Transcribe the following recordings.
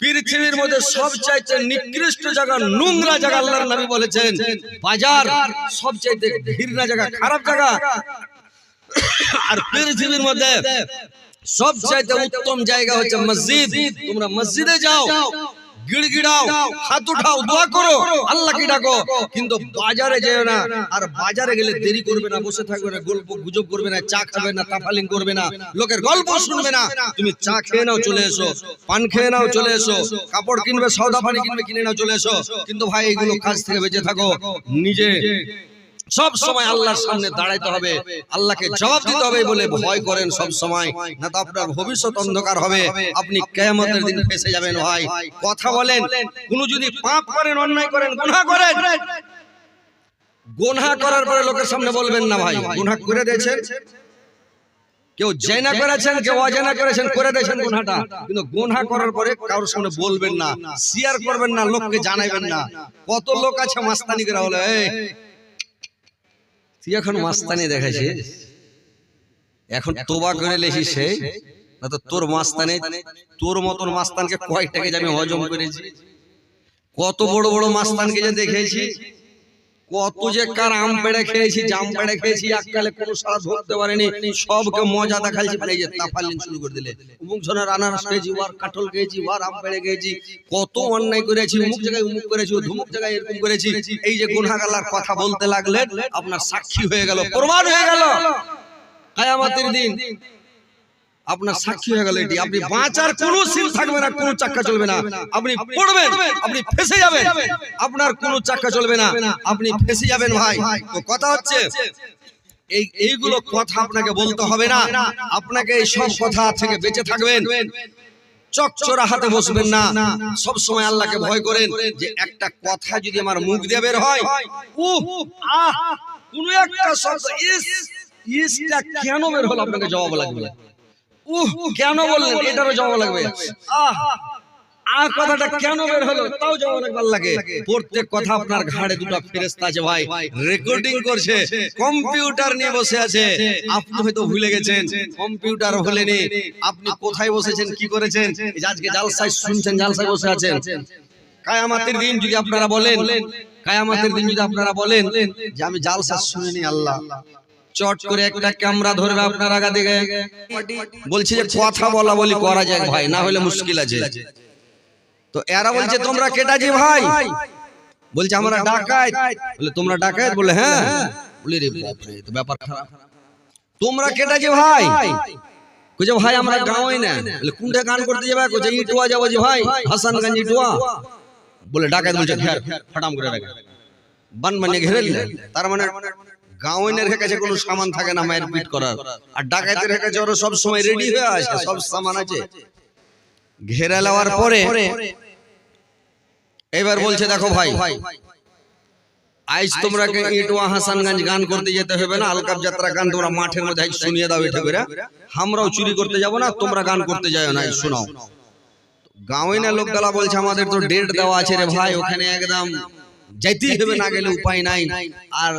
পৃথিবীর মধ্যে সবচাইতে নিকৃষ্ট জায়গা, নোংরা জায়গা আল্লাহর নবী বলেছেন বাজার, সবচাইতে ঘৃণা জায়গা, খারাপ জায়গা। আর পৃথিবীর মধ্যে সবচাইতে উত্তম জায়গা হচ্ছে মসজিদ। তোমরা মসজিদে যাও, গিড়গিড়াও, হাত উঠাও, দোয়া করো, আল্লাহকে ডাকো, কিন্তু বাজারে যেও না। আর বাজারে গেলে দেরি করবে না, বসে থাকবে না, গল্প গুজব করবে না, চা খাবে না, তাফালিং করবে না, লোকের গল্প শুনবে না। তুমি চা খেয়ে নাও, চলে এসো, পান খেয়ে নাও, চলে এসো, কাপড় কিনবে, সওদা পানি কিনবে, কিনে নাও, চলে এসো। কিন্তু ভাই এইগুলো কাজ থেকে বেঁচে থাকো। নিজে সব সময় আল্লাহর সামনে দাঁড়াইতে হবে, আল্লাহকে জবাব দিতে হবে বলে ভয় করেন সব সময়, না তো আপনার ভবিষ্যৎ অন্ধকার হবে, আপনি কিয়ামতের দিন ফেঁসে যাবেন। ভাই কথা বলেন, কোন যদি পাপ করেন, অন্যায় করেন, গুনাহ করেন, গুনাহ করার পরে লোকের সামনে বলবেন না ভাই গুনাহ করে দিয়েছেন। কেউ জেনা করেছেন, কেউ অজেনা করেছেন, করে দিয়েছেন গুনাহটা, কিন্তু গুনাহ করার পরে কারোর সামনে বলবেন না, শেয়ার করবেন না, লোককে জানাইবেন না। কত লোক আছে মাস্তানি করে বলে, তুই এখন মাস্তানি দেখাইছিস, এখন তোবা করে লেছিস, না তো তোর মাস্তানি, তোর মতন মাস্তানকে কয়টাকে আমি হজম করেছি, কত বড় বড় মাস্তানকে যে দেখেছি, কত যে কার আম পেড়ে খেয়েছি, জাম পেড়ে খেয়েছি, এককালে কোনো সারা ধরতে পারেনি, সবকে মজা দেখাইছি, এই যে তাফালিং শুরু করে দিলে, অমুক জনের আনারস খেয়েছি, ওয়ার কাঁঠাল খেয়েছি, ওয়ার আম পেড়ে খেয়েছি, কত অন্যায় করেছি, অমুক জায়গায় অমুক করেছি, ধুমুক জায়গায় এরকম করেছি। এই যে গুনাহগালার কথা বলতে লাগলেন, আপনার সাক্ষী হয়ে গেল, প্রমাণ হয়ে গেল, কিয়ামতের দিন আপনার সাক্ষী হয়ে গেল। এটি আপনি বাঁচার কোনো সিল থাকবে না, কোনো চাক্কা চলবে না, আপনি পড়বেন, আপনি ফেসে যাবেন, আপনার কোনো চাক্কা চলবে না, আপনি ফেসে যাবেন। ভাই তো কথা হচ্ছে এইগুলো কথা আপনাকে বলতে হবে না, আপনাকে এই সব কথা থেকে বেঁচে থাকবেন, চকচোরা হাতে বসবেন না, সব সময় আল্লাহকে ভয় করেন যে একটা কথা যদি আমার মুখ দিয়ে বের হয়, কোনো একটা শব্দ ইসটা কেন বের হলো, আপনাকে জবাব লাগবে, কেন বললেন এটারও জবাব লাগবে, কথাটা কেন বের হলো তাও জবাব লাগবে আল্লাহকে। প্রত্যেক কথা আপনার ঘাড়ে দুটো ফেরেশতা আছে ভাই, রেকর্ডিং করছে, কম্পিউটার নিয়ে বসে আছে। আপনি হয়তো ভুলে গেছেন, কম্পিউটার ভুলেনি, আপনি কোথায় বসেছেন, কি করেছেন, আজকে জালসায় শুনছেন, জালসায় বসে আছেন। কিয়ামতের দিন যদি আপনারা বলেন, কিয়ামতের দিন যদি আপনারা বলেন যে আমি জালসা শুনিনি, আল্লাহ চট করে একটা ক্যামেরা ধরবে আপনার আগা দিকে, বলছে যে কথা বলা বলি করা যায় ভাই, না হলে মুশকিল আছে। তো এরা বলছে তোমরা কেটাজি ভাই, বলছে আমরা ডাকাত, বলে তোমরা ডাকাত, বলে হ্যাঁ, বলে রে বাপ রে, তো ব্যাপার খারাপ। তোমরা কেটাজি ভাই, কইছে ভাই আমরা গাঁওই না, বলে কোনটা গান করতে যাবে, কইছে ইটুয়া যাবো যে ভাই, হাসানগঞ্জ ইটুয়া, বলে ডাকাত, বলছে ঘের ফটাম করে ডাকাত, বান বানিয়ে ঘেরে দিলেন। তার মানে গাঁওয়ের কাছে কোনো সামান থাকে না মায়ের পিট করার, আর ডাকাতের কাছে ওরা সব সময় রেডি হয়ে আসে, সব সামান আছে। ঘেরা লওয়ার পরে এবার বলছে দেখো ভাই, আজ তোমরা ইটুয়া হাসানগঞ্জ গান করতে যেতে হবে না, আলকাপ যাত্রা গান তোমরা মাঠের মধ্যে শুনিয়ে দাও, এটা করে আমরাও চুরি করতে যাব না, তোমরা গান করতে যাও না, শোনাও। গাঁওয়ের লোকগুলা বলছে আমাদের তো ডেট দেওয়া আছে রে ভাই, ওখানে একদম যাইতেই হবে, না গেলে উপায় নাই, আর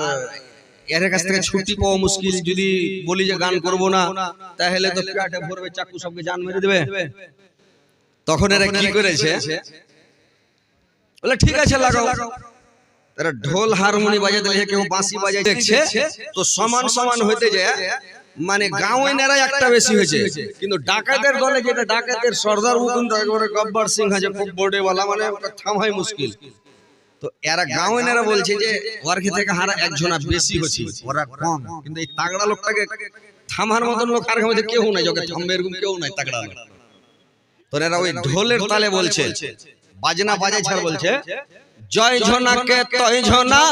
এর কাছ থেকে ছুটি পাওয়া মুশকিল, যদি বলি যে গান করব না তাহলে তো পেটে ভরবে, চাকু সবকে জান মেরে দেবে। তখন এরা কি করেছে, বলে ঠিক আছে লাগাও, তারা ঢোল হারমোনি বাজাতে দেখে, কেউ বাঁশি বাজায় দেখছে, তো সমান সমান হইতে যায়, মানে গাঁওয়েরা একটা বেশি হয়েছে, কিন্তু ডাকাতের দলে যেটা ডাকাতের সর্দার মুকুন্দ একবারে গব্বর সিং আছে, খুব বোর্ডেওয়ালা, মানে থামাই মুশকিল। তো এরা গাঁওয়েরা বলছে যে ওর থেকে হারা একজনা বেশি হচ্ছে, ওরা কম, কিন্তু এই তাগড়া লোকটাকে থামার মতন লোক আর মধ্যে কেউ নাই, যাকে থামবে এরকম কেউ নাই তাগড়া লোক। তো এরা ওই ঢোলের তালে বলছে, বাজনা বাজাই ছাড়, বলছে জয় ঝনাকে তয় ঝনা,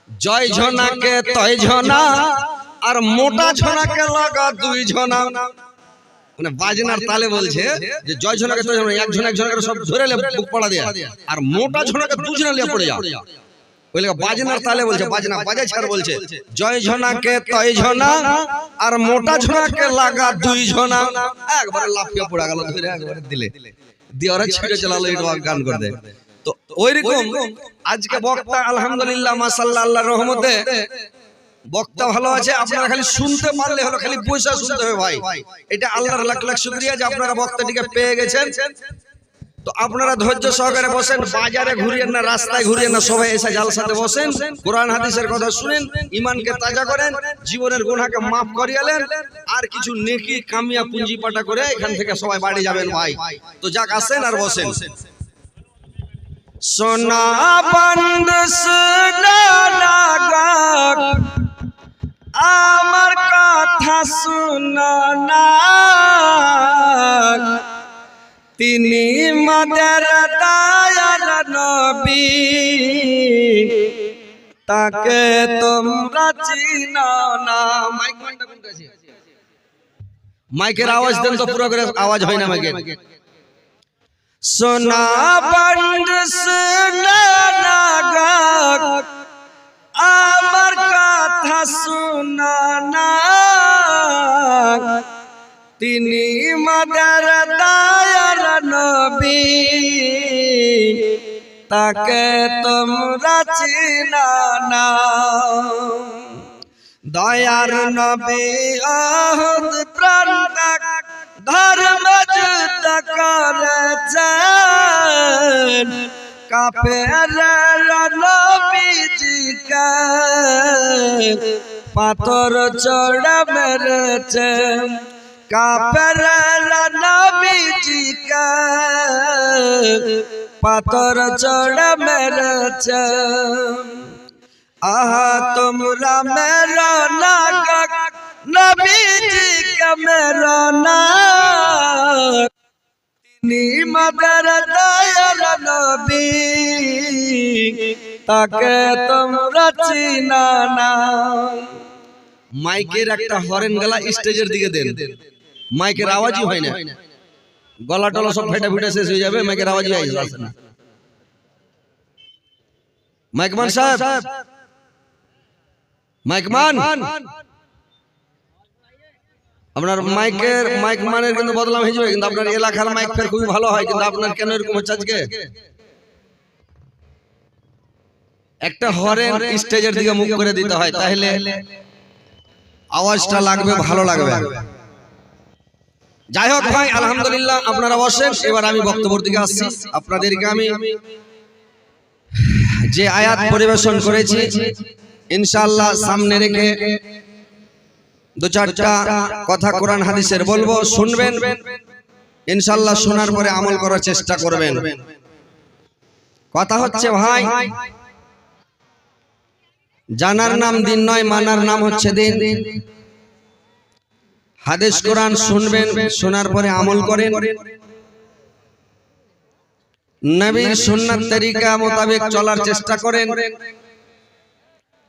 জয় ঝনাকে তয় ঝনা, আর মোটা ঝনাকে লাগা দুই ঝনা। মানে বাজনার তালে বলছে যে জয় ঝনাকে তয় ঝনা, একজন একজনকে সব ধরে লে বুক পড়া দেয়া, আর মোটা ঝনাকে দুজনে লিয়ে পড়ে যাও। ওইলে বাজনার তালে বলছে, বাজনা বাজাই ছাড় বলছে জয় ঝনাকে তয় ঝনা, আর মোটা ঝনাকে লাগা দুই ঝনা। একবারে লাফিয়ে পড়া গেল, ধরে একবারে দিলে দিয়ে ওরা ছিটে চালালো, এটা গান করতে। তো ওইরকম আজকে বক্তা আলহামদুলিল্লাহ মাশাআল্লাহ, আল্লাহর রহমতে বক্তা ভালো আছে, আপনারা খালি শুনতে পারলে হলো, খালি পয়সা শুনতে হবে ভাই। এটা আল্লাহর লাখ লাখ শুকরিয়া যে আপনারা বক্তাটিকে পেয়ে গেছেন। তো আপনারা ধৈর্য সহকারে বসেন, বাজারে ঘুরিয়েন না, রাস্তায় ঘুরিয়েন না, সবাই এসে জালসাতে বসেন, কোরআন হাদিসের কথা শুনেন, ঈমানকে তাজা করেন, জীবনের গুনাহকে maaf করিয়ালেন, আর কিছু নেকি কামিয়া পুঁজি পাটা করে এখান থেকে সবাই বাড়ি যাবেন ভাই। তো যাক, আসেন আর বসেন। সোনা বন্ধ শোনা লাগা, আমার কথা শোনা না, তিনি মাদের দয়াল নবী, তাকে তোমরা চিনো না। মাইকের আওয়াজ দেন তো, পুরো করে আওয়াজ হয় না মাইকের। সোনা বন্ধ শোনা লাগা, আমার কথা শোনা না, তিনি মাদের দয়াল নবী, তাকে তোমরা চিনো না। দয়ার নবী অহুদ প্রাণ ত্যাগ ধর্ম যুদ্ধ করেছেন, কাফেররা নবীজিকে পাথর চড়া মেরেছেন, কাফেররা নবীজিকে পাথর চড়া মেরেছেন। আহা তোমরা মেরো না নবীজিকে, মেরো না, তিনি মাদের দয়াল নবী, তাকে তোমরা চিনো না। মাইকের একটা হরেন গলা স্টেজের দিকে দেন, মাইকের আওয়াজই হয় না, গলা টলা সব ফেটে ফেটে শেষ হয়ে যাবে, মাইকের আওয়াজই আসে না। মাইকমান সাহেব, মাইকমান, আপনার মাইক মানের কিন্তু বদলাম হয়ে যাবে, কিন্তু আপনার এলাকার মাইক ফের খুবই ভালো হয়, কিন্তু আপনার কেন এরকম হচ্ছে আজকে? একটা হরেন স্টেজের দিকে মুখ করে দিতে হয়, তাহলে আওয়াজটা লাগবে, ভালো লাগবে। যাই হোক ভাই, আলহামদুলিল্লাহ, আপনারা বসেন। এবার আমি বক্তব্যের দিকে আসছি। আপনাদেরকে আমি যে আয়াত পরিবেশন করেছি, ইনশাআল্লাহ সামনে রেখে দু চারটা কথা কোরআন হাদিসের বলবো, শুনবেন ইনশাআল্লাহ। শোনার পরে আমল করার চেষ্টা করবেন। কথা হচ্ছে ভাই, জানার নাম দিন নয়, মানার নাম হচ্ছে দিন। হাদিস কোরআন শুনবেন, শোনার পরে আমল করেন, নবীর সুন্নাত তরিকা মোতাবেক চলার চেষ্টা করেন,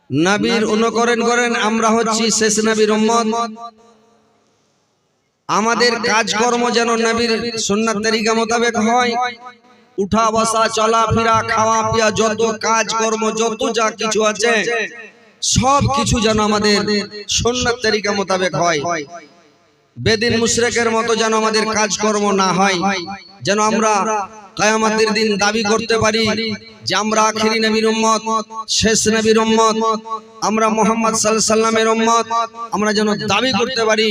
নবীর অনুকরণ করেন। আমরা হচ্ছি শেষ নবীর উম্মত। আমাদের কাজকর্ম যেন নবীর সুন্নাত তরিকা মোতাবেক হয়। উঠা বসা, চলা ফেরা, খাওয়া পিয়া, যত কাজকর্ম, যত যা কিছু আছে, সব কিছু যেন আমাদের সুন্নাত তরিকা মোতাবেক হয়। বেদিন মুশরিকের মতো যেন আমাদের কাজকর্ম না হয়, যেন আমরা কিয়ামতের দিন দাবি করতে পারি যে আমরা আখিরি নবীর উম্মত, শেষ নবীর উম্মত, আমরা মুহাম্মদ সাল্লাল্লাহু আলাইহি সাল্লামের উম্মত, আমরা যেন দাবি করতে পারি।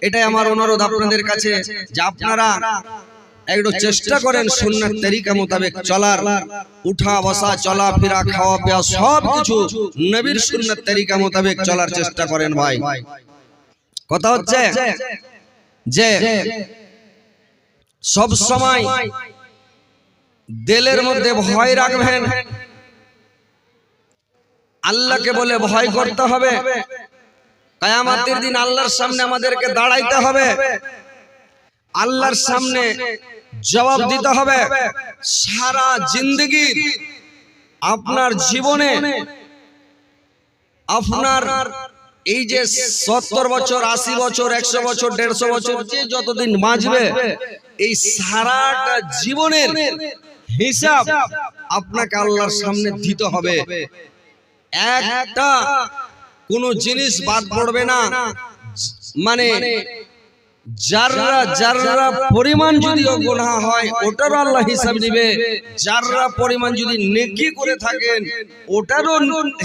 এটাই আমার অনুরোধ আপনাদের কাছে, যে আপনারা একটু চেষ্টা করেন সুন্নাত তরিকা মোতাবেক চলার। উঠা বসা, চলা ফেরা, খাওয়া পিয়া, সব কিছু নবীর সুন্নাত তরিকা মোতাবেক চলার চেষ্টা করেন ভাই। কথা হচ্ছে যে সব সময় দিলের মধ্যে ভয় রাখবেন, আল্লাহকে বলে ভয় করতে হবে। কিয়ামতের দিন আল্লাহর সামনে আমাদেরকে দাঁড়াইতে হবে, আল্লাহর সামনে জবাব দিতে হবে। সারা জিন্দেগি আপনার জীবনে, আপনার এই যে 70 বছর, 80 বছর, 100 বছর, 150 বছর, যে যতদিন বাঁচবে, এই সারাটা জীবনের হিসাব আপনাকে আল্লাহর সামনে দিতে হবে। একটা কোন জিনিস বাদ পড়বে না, মানে যাররা যাররা পরিমাণ যদি গুনাহ হয় ওটারও আল্লাহ হিসাব দিবে, যাররা পরিমাণ যদি নেকি করে থাকেন ওটারও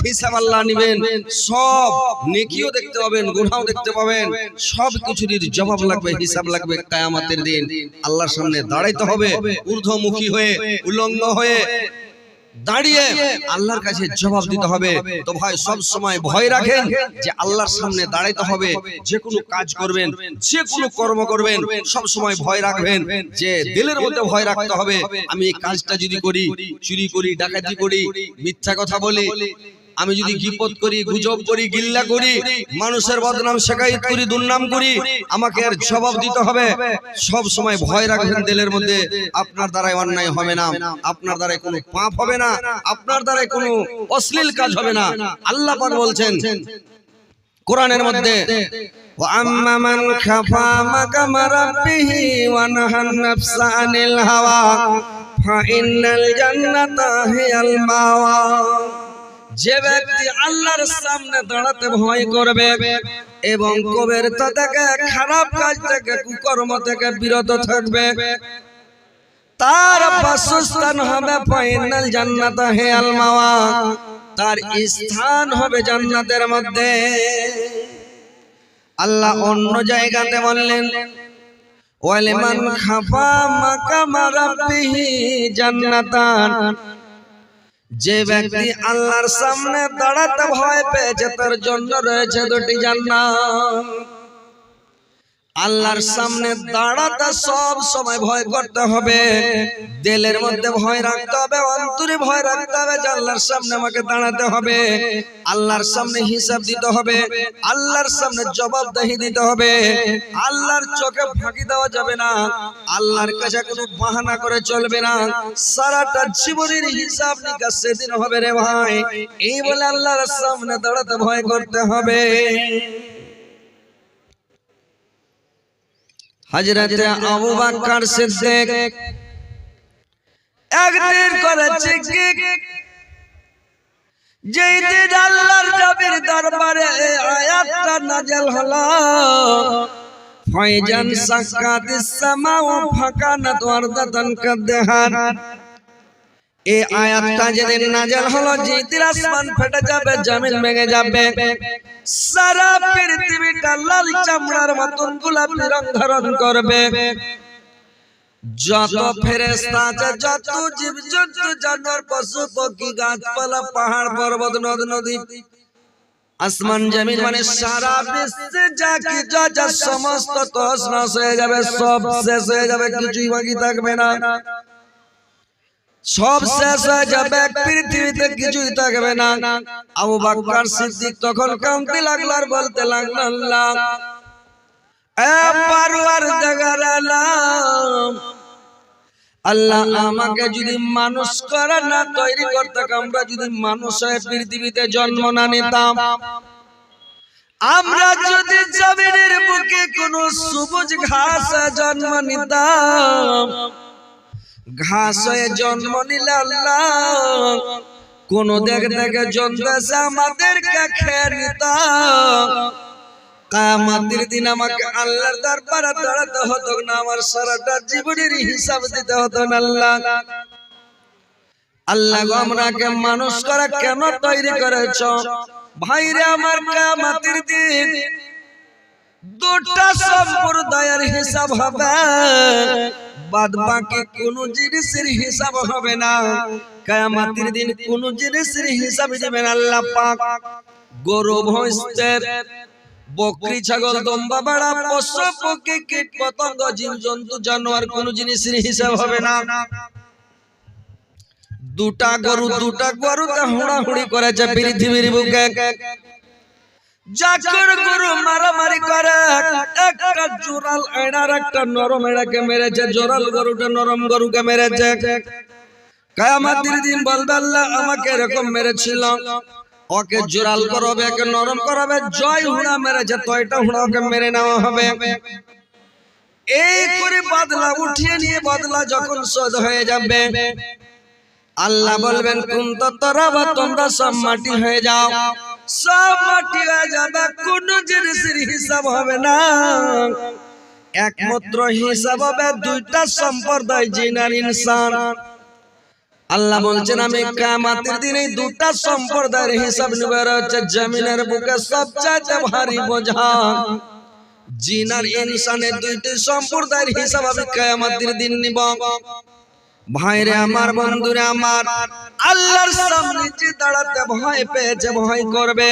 হিসাব আল্লাহ নেবেন। সব নেকিও দেখতে পাবেন, গুনাহও দেখতে পাবেন, সব কিছুরই জবাব লাগবে, হিসাব লাগবে। কিয়ামতের দিন আল্লাহর সামনে দাঁড়াইতে হবে ঊর্ধ্বমুখী হয়ে, উলঙ্গ হয়ে দাঁড়িয়ে আল্লাহর কাছে জবাব দিতে হবে। তো ভাই সব সময় ভয় রাখেন যে আল্লাহর সামনে দাঁড়াইতে হবে। যে কোনো কাজ করবেন, যে কোনো কর্ম করবেন, সব সময় ভয় রাখবেন, যে দিলের মধ্যে ভয় রাখতে হবে আমি এই কাজটা যদি করি, চুরি করি, ডাকাতি করি, মিথ্যা কথা বলি, আমি যদি গীপত করি, গুজব করি, গিল্লা করি, মানুষের বদনাম শেখায়ত করি, দুর্নাম করি, আমাকে এর জবাব দিতে হবে। সব সময় ভয় রাখবেন দিলের মধ্যে। আপনার দ্বারাই অন্যায় হবে না, আপনার দ্বারাই কোনো পাপ হবে না, আপনার দ্বারাই কোনো অশ্লীল কাজ হবে না। আল্লাহ পাক বলছেন কোরআনের মধ্যে, وَأَمَّا مَنْ خَافَ مَقَامَ رَبِّهِ وَنَهَى النَّفْسَ عَنِ الْهَوَى فَإِنَّ الْجَنَّةَ هِيَ الْمَأْوَى। যে ব্যক্তি আল্লাহর সামনে দাঁড়াতে ভয় করবে এবং কবিরতা থেকে, খারাপ কাজ থেকে, কুকর্ম থেকে বিরত থাকবে, তার বাসস্থান হবে ফাইনাল জান্নাতা হিয়াল মাওয়া, তার স্থান হবে জান্নাতের মধ্যে। আল্লাহ অন্য জায়গাতে বললেন, ওয়ালিমান খাফা মাকামা রাব্বিহি জান্নাতান, যে ব্যক্তি আল্লাহর সামনে দাঁড়াতে ভয় পেয়েছে তার জন্য রয়েছে দুটি জান্নাত। আল্লাহর সামনে দাঁড়াতে সব সময় ভয় করতে হবে, দিলের মধ্যে ভয় রাখতে হবে, অন্তরে ভয় রাখতে হবে যে আল্লাহর সামনে আমাকে দাঁড়াতে হবে, আল্লাহর সামনে হিসাব দিতে হবে, আল্লাহর সামনে জবাবদিহি দিতে হবে, আল্লাহর চোখে ফাঁকি দেওয়া যাবে না, আল্লাহর কাছে কোনো বাহানা করে চলবে না, সারাটা জীবনের হিসাব নিকাশ সেদিন হবে রে ভাই। এই বলে আল্লাহর সামনে দাঁড়াতে ভয় করতে হবে। হযরত আবু বকর সিদ্দিক একদিন করেছে কি, যেই দিন আল্লাহর নবীর দরবারে এই আয়াতটা নাযিল হলো, ফাইজান সাক্কাতিস সামাউ ফাকানাত ওয়ারদাতান কাদহান, এই আয়াতটা যেদিন নাযিল হলো, যেদিন আসমান ফেটে যাবে, জমিন ভেঙে যাবে, সারা পৃথিবীটা লাল চামড়ার মতন গোলাপি রং ধারণ করবে, যত ফেরেশতা আছে, যত জীবজন্তু, জানোয়ার, পশু পক্ষী, গাছপালা, পাহাড় পর্বত, নদ নদী, আসমান জমিন মানে সারা বিশ্বে যা কিছু আছে সমস্ত তছনছ হয়ে যাবে, সব শেষ হয়ে যাবে, কিছুই বাকি থাকবে না, সব শেষ হয়ে যাবে, পৃথিবীতে কিছুই থাকবে না। আবু বকর সিদ্দিক তখন কাঁদতে লাগলো আর বলতে লাগলো, আল্লাহ এ পরওয়ারদিগার আলম, আল্লাহ আমাকে যদি মানুষ করে না তৈরি করতে, আমরা যদি মানুষ হয়ে পৃথিবীতে জন্ম না নিতাম, আমরা যদি জমিনের বুকে কোন সবুজ ঘাসে জন্ম নিতাম, ঘাস হয়ে জন্ম নিলে আল্লাহ কোন দেখ দেখে জন্মেছে আমাদেরকে খেয়ে নিতাম, কিয়ামতের দিন আমাকে আল্লাহর দরবারে দাঁড়াতে হতো না, আমার সারাটা জীবনের হিসাব দিতে হতো না। আল্লাহ গো আমাকে মানুষ করে কেন তৈরি করেছো? ভাইরে আমার, কিয়ামতের দিন দুটা সম্প্রদায়ের হিসাব হবে, বাদ বাকি কোন জিনিসের হিসাব হবে না। কিয়ামতের দিন কোন জিনিসের হিসাব দিবেন আল্লাহ পাক। গরু, ভৈঁসের, বকরি, ছাগল, দম্বা, ভেড়া, পশু পক্ষী, কীট পতঙ্গ, জীবজন্তু, জানোয়ার, কোন জিনিসের হিসাব হবে না। দুটা গরুতে হুড়াহুড়ি করেছে পৃথিবীর বুকে, জাকর গরু মারামারি করে, একটা জোরাল এড়ার একটা নরম এড়াকে মেরেছে, জোরাল গরুটা নরম গরুকে মেরেছে। কিয়ামতের দিন বলবে আল্লাহ আমাকে এরকম মেরেছিল, ওকে জোরাল করবে, একে নরম করবে, জয় হুড়া মেরেছে তো এটা হুড়া ওকে মেরে নেওয়া হবে। এই করে বদলা উঠিয়ে নিয়ে বদলা যখন শোধ হয়ে যাবে, আল্লাহ বলবেন কুনতু তুরাবা, তোমরা সব মাটি হয়ে যাও, সব মাটি হয়ে যাবে, কোন জিনিসের হিসাব হবে না। একমাত্র হিসাব হবে দুইটা সম্প্রদায় জিন আর ইনসান। আল্লাহ বলছেন আমি কিয়ামতের দিনে দুটা সম্প্রদায়ের হিসাব নেব। হচ্ছে জমিনের বুকে সবচেয়ে ভারী বোঝা জিন আর ইনসানের দুইটি সম্প্রদায়ের হিসাব আমি কিয়ামতের দিন নিব। ভাইরে আমার, বন্ধুরে আমার, আল্লাহর সামনে যে দাঁড়াতে ভয় পেয়েছে, ভয় করবে,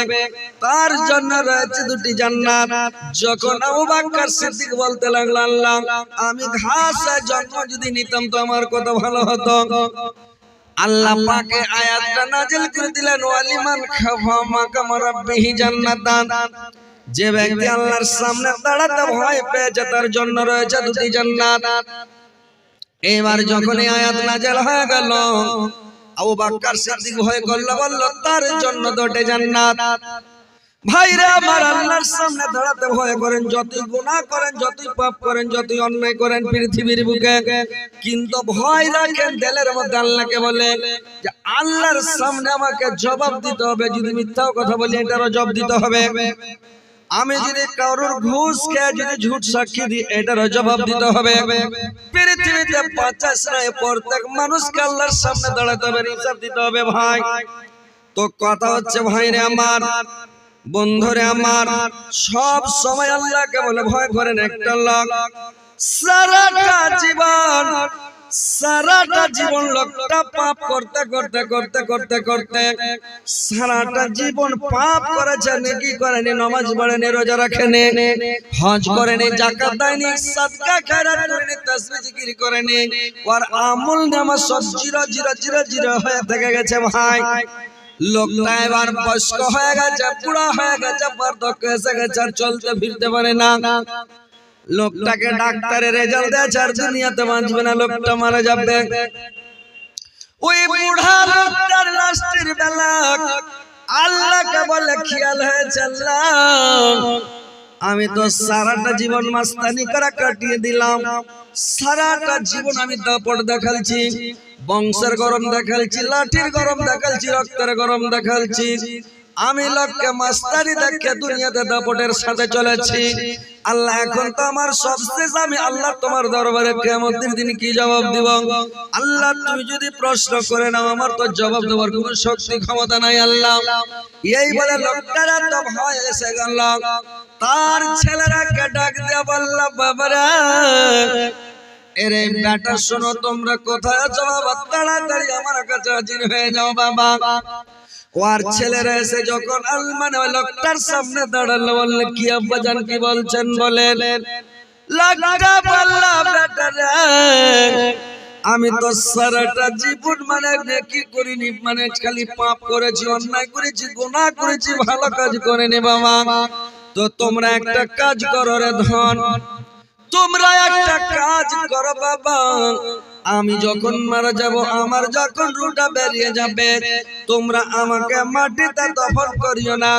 তার জন্য রয়েছে দুটি জান্নাত। যখন আবু বকর সিদ্দিক বলতে লাগলো আল্লাহ আমি ঘাসে জন্ম যদি নিতাম তো আমার কত ভালো হতো, আল্লাহ পাকে আয়াতটা নাযিল করে দিলেন ওয়ালিমান খাফা মাকাম রাব্বিহি জান্নাতান। যে ব্যক্তি আল্লাহর সামনে দাঁড়াতে ভয় পেয়েছে তার জন্য রয়েছে দুটি জান্নাত। এবার যখন এই আয়াত নাযিল হয়ে গেল আবু বকর সিদ্দিক ভয় করলো, বলল তার জন্য দুটি জান্নাত। ভাইরা আমার, আল্লাহর সামনে দাঁড়াতে ভয় করেন, যতই গুনাহ করেন, যতই পাপ করেন, যতই অন্যায় করেন পৃথিবীর বুকে, কিন্তু ভয় রাখেন দিলের মধ্যে আল্লাহকে বলে যে আল্লাহর সামনে আমাকে জবাব দিতে হবে। যদি মিথ্যা কথা বলি এটারও জবাব দিতে হবে। আমি যদি কারোর ঘুষ খেয়ে যদি ঝুট সাক্ষী দিই এটারও জবাব দিতে হবে। পৃথিবীতে 50 নয় প্রত্যেক মানুষকে আল্লাহর সামনে দাঁড়াতে হবে, হিসাব দিতে হবে। ভাই তো কথা হচ্ছে, ভাইরে আমার, বন্ধুরে আমার, সব সময় আল্লাহকে বলে ভয় করেন একটা লোক সারাটা জীবন লোকটা পাপ করতে করতে করতে করতে করতে সারাটা জীবন পাপ করেছে, নেকি করেনি, নামাজ পড়েনি, রোজা রাখেনি, হজ করেনি, যাকাত দেয়নি, সাদকা খয়রাত করেনি, তাসবিহ জিকির করেনি, আর আমল নামা সব জিরো জিরো জিরো জিরো হয়ে থেকে গেছে। ভাই লোকটা এবার বয়স্ক হয়ে গেছে, বুড়া হয়ে গেছে, বার্ধক্য এসে গেছে, আর চলতে ফিরতে পারে না। লোকটাকে ডাক্তারের রেজাল্ট দিয়েছে আর দুনিয়াতে বাঁচবে না, লোকটা মারা যাবে। ওই বুড়া লোকটার লাস্টের বেলা আল্লাহকে বলে খেয়াল হয়েছে আল্লাহ আমি তো সারাটা জীবন মাস্তানি করে কাটিয়ে দিলাম, সারাটা জীবন আমি দাপট দেখালছি, বংশের গরম দেখালছি, লাঠির গরম দেখালছি, রক্তের গরম দেখালছি, আমি লোককে মাস্তানি দেখে দুনিয়াতে দাপটের সাথে চলেছি। আল্লাহ এখন তো আমার সব শেষ, আমি আল্লাহ তোমার দরবারে কিয়ামতের দিন কি জবাব দিব? আল্লাহ তুমি যদি প্রশ্ন করে নাও আমার তো জবাব দেওয়ার কোনো শক্তি ক্ষমতা নাই আল্লাহ। এই বলে লোকটারা তো ভয় এসে গেল, তার ছেলেরাকে ডাক দিয়ে বলল বাবারা এরে বেটা শোনো, তোমরা কোথায় আছো বাবা, তাড়াতাড়ি আমার কাছে হাজির হয়ে যাও বাবা। ওর ছেলেরা এসে যখন মানে লোকটার সামনে দাঁড়ালো, বললে কি আব্বা জান কি বলছেন বলেন। লোকটা বলল বেটারা আমি তো সারাটা জীবন মানে নেকি করিনি, মানে খালি পাপ করেছি, অন্যায় করেছি, গুনাহ করেছি, ভালো কাজ করিনি বাবা। তো তোমরা একটা কাজ করো রে ধন, তোমরা একটা কাজ করো বাবা, আমি যখন মারা যাব, আমার যখন রুটা বেরিয়ে যাবে, তোমরা আমাকে মাটিতে দফন করিও না,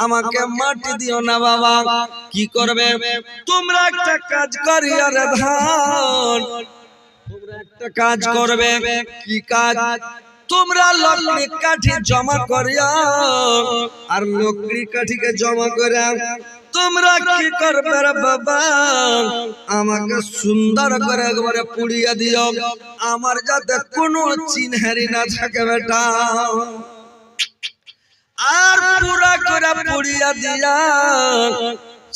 আমাকে মাটি দিও না বাবা। কি করবে? তোমরা একটা কাজ করিও রে ধন, তোমরা একটা কাজ করবে। কি কাজ? তোমরা লকড়ি কাঠি জমা করিও, আর লকড়ি কাঠিকে জমা করে তোমরা কি করবে রে বাবা, আমাকে সুন্দর করে একবারে পুড়িয়ে দিও, আমার যাতে কোনো চিনহারি না থাকে বেটা। আর পুরা করে পুড়িয়ে দিয়া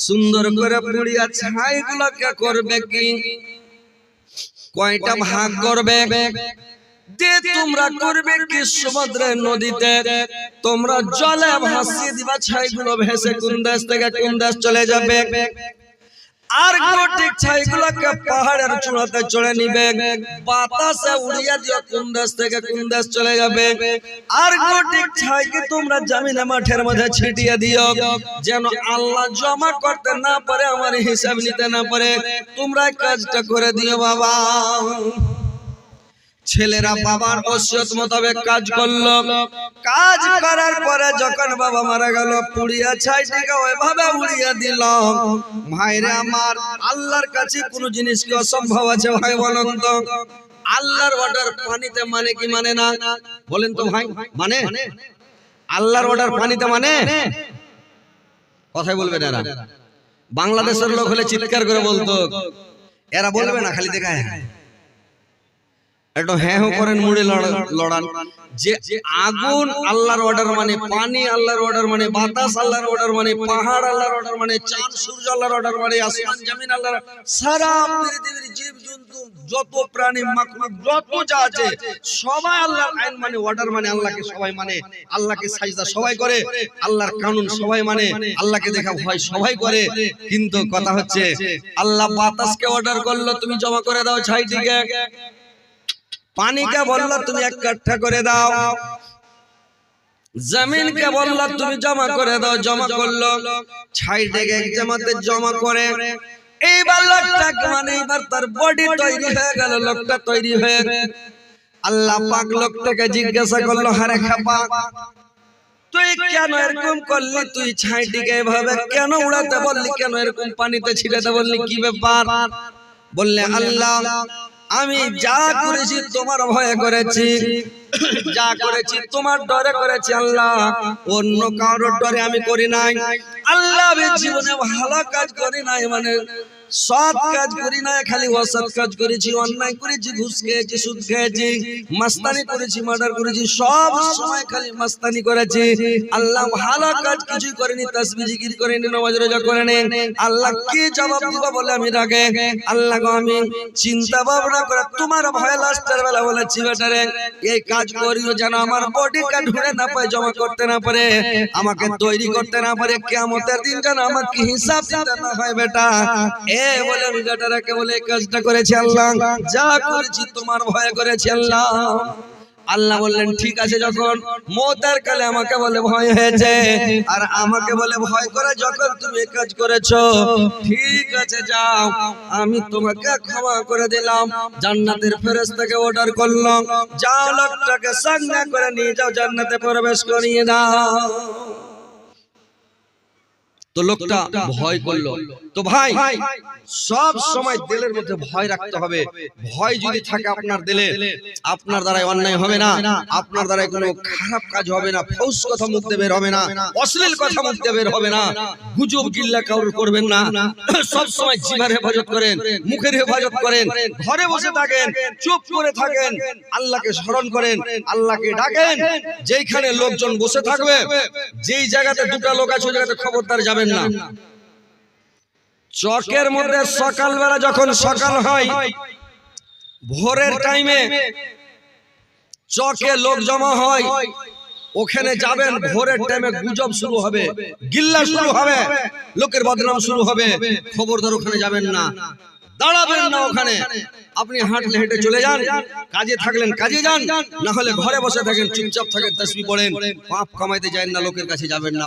সুন্দর করে পুড়িয়া ছাইগুলোকে করবে কি, কয়টা ভাগ করবে? যে তোমরা করবে কি সমুদ্রের নদীতে তোমরা জলে ভাসিয়ে দিবা, ছাইগুলো ভেসে কোন দেশ থেকে কোন দেশ চলে যাবে। আর গোটি ছাইগুলোকে পাহাড়ের চূড়াতে চড়ে নিবে, বাতাসে উড়িয়ে দিও কোন দেশ থেকে কোন দেশ চলে যাবে। আর গোটি ছাইকে তোমরা জমিনে মাঠের মধ্যে ছিটিয়ে দিও, যেন আল্লাহ জমা করতে না পারে, আমার হিসাব নিতে না পারে। তোমরা কাজটা করে দিও বাবা। ছেলেরা বাবার ওসিয়ত মোতাবেক কাজ করলো, কাজ করার পরে যখন বাবা মারা গেল, পুড়িয়া ছাইটিকে ওইভাবে উড়িয়ে দিল। ভাইরে আমার, আল্লাহর কাছে কোন জিনিস কি অসম্ভব আছে ভাই বলেন তো? আল্লাহর অর্ডার পানিতে মানে কি মানে না বলেন তো ভাই? মানে আল্লাহর অর্ডার পানিতে মানে? কথাই বলবেন এরা। বাংলাদেশের লোক হলে চিৎকার করে বলতো, এরা বলবে না, খালি দেখায় একটু হ্যাঁ হ্যাঁ করেন, মুড়ে লড়ান। যে আগুন আল্লাহর অর্ডার মানে, পানি আল্লাহর অর্ডার মানে, বাতাস আল্লাহর অর্ডার মানে, পাহাড় আল্লাহর অর্ডার মানে, চাঁদ সূর্য আল্লাহর অর্ডার মানে, আসমান জমিন আল্লাহর, সারা পৃথিবীর জীব জন্তু যত প্রাণী মাখলুক যত যা আছে সবাই আল্লাহর আইন মানে, অর্ডার মানে, আল্লাহকে সবাই মানে, আল্লাহকে সাজদা সবাই করে, আল্লাহর কানুন সবাই মানে, আল্লাহকে দেখা ভয় সবাই করে। কিন্তু কথা হচ্ছে আল্লাহ বাতাসকে অর্ডার করলো তুমি জমা করে দাও ছাইটিকে, পানিকে বললো তুমি এক কাঠা করে দাও, জমিনকে বললো তুমি জমা করে দাও, জমা করলো, ছাই থেকে এক জামাতে জমা করে। এইবার লোকটাকে মানে এইবার তার বডি তৈরি হয়ে গেল, লোকটা তৈরি হয়ে আল্লাহ পাক লোকটাকে জিজ্ঞাসা করলো, হারে খাপা তুই কেন এরকম করলি, তুই ছাইটিকে এভাবে কেন উড়াতে বললি, কেন এরকম পানিতে ছিটাতে বললি, কি ব্যাপার? বললে আল্লাহ আমি যা করেছি তোমার ভয়ে করেছি, যা করেছি তোমার ডরে করেছি আল্লাহ, অন্য কারোর ডরে আমি করি নাই আল্লাহ। আমি জীবনে ভালো কাজ করি নাই, মানে সৎ কাজ করি না, খালি অসৎ কাজ করেছি, অন্যায় করেছি, ঘুষ খেয়েছি, সুদ খেয়েছি, মাস্তানি করেছি, মার্ডার করেছি, সব সময় খালি মাস্তানি করেছি আল্লাহ। ভালো কাজ কিছুই করিনি, তাসবিহ জিকির করিনি, নামাজ রোজা করিনি। আল্লাহ কি জবাব দিব বলে আমি রাগে আল্লাহ গো, আমি চিন্তা ভাবনা করে তোমার ভয় লাস্টের বেলা বলেছি বেটারে এই কাজ করিও যেন আমার বডিটা ঢুঁড়ে না পায়, জমা করতে না পারে, আমাকে তৈরি করতে না পারে, কিয়ামতের দিন যেন আমাকে হিসাব দিতে না হয় বেটা। বলে আমি বেটারাকে বলে কাজটা করেছি আল্লাহ, যা করেছি তোমার ভয় করেছি আল্লাহ। আল্লাহ বললেন ঠিক আছে, যখন মওতের কালে আমাকে বলে ভয় হয়েছে আর আমাকে বলে ভয় করে যখন তুমি কাজ করেছো, ঠিক আছে যাও আমি তোমাকে ক্ষমা করে দিলাম। জান্নাতের ফেরেশতাকে অর্ডার করলাম, যাও লোকটাকে সঙ্গে করে নিয়ে যাও, জান্নাতে প্রবেশ করিয়ে দাও। তো লোকটা ভয় করলো। তো ভাই সব সময় দিলের মধ্যে ভয় রাখতে হবে। ভয় যদি থাকে আপনার দিলে, আপনার দ্বারাই অন্যায় হবে না, আপনার দ্বারাই কোনো খারাপ কাজ হবে না, ফৌস কথা মুখ দিয়ে বের হবে না, অশ্লীল কথা মুখ দিয়ে বের হবে না, গুজব গিল্লা কাউর করবেন না। সব সময় জিহ্বার হেফাজত করেন, মুখের হেফাজত করেন, ঘরে বসে থাকেন, চুপ করে থাকেন, আল্লাহকে স্মরণ করেন, আল্লাহকে ডাকেন। যেইখানে লোকজন বসে থাকবে, যেই জায়গাতে দুটো লোক আছে ওই জায়গাতে খবরদার যাবেন না। চকের মধ্যে সকালবেলা যখন সকাল হয়, ভোরের টাইমে চকে লোক জমা হয়, ওখানে যাবেন। ভোরের টাইমে গুজব শুরু হবে, গিল্লা শুরু হবে, লোকের বদনাম শুরু হবে, খবরদার ওখানে যাবেন না, দাঁড়াবেন না ওখানে। আপনি হাঁটলে হেঁটে চলে যান, কাজে থাকলেন কাজে যান, না হলে ঘরে বসে থাকেন, চুপচাপ থাকেন, তাসবিহ পড়েন, পাপ কামাইতে যান না, লোকের কাছে যাবেন না।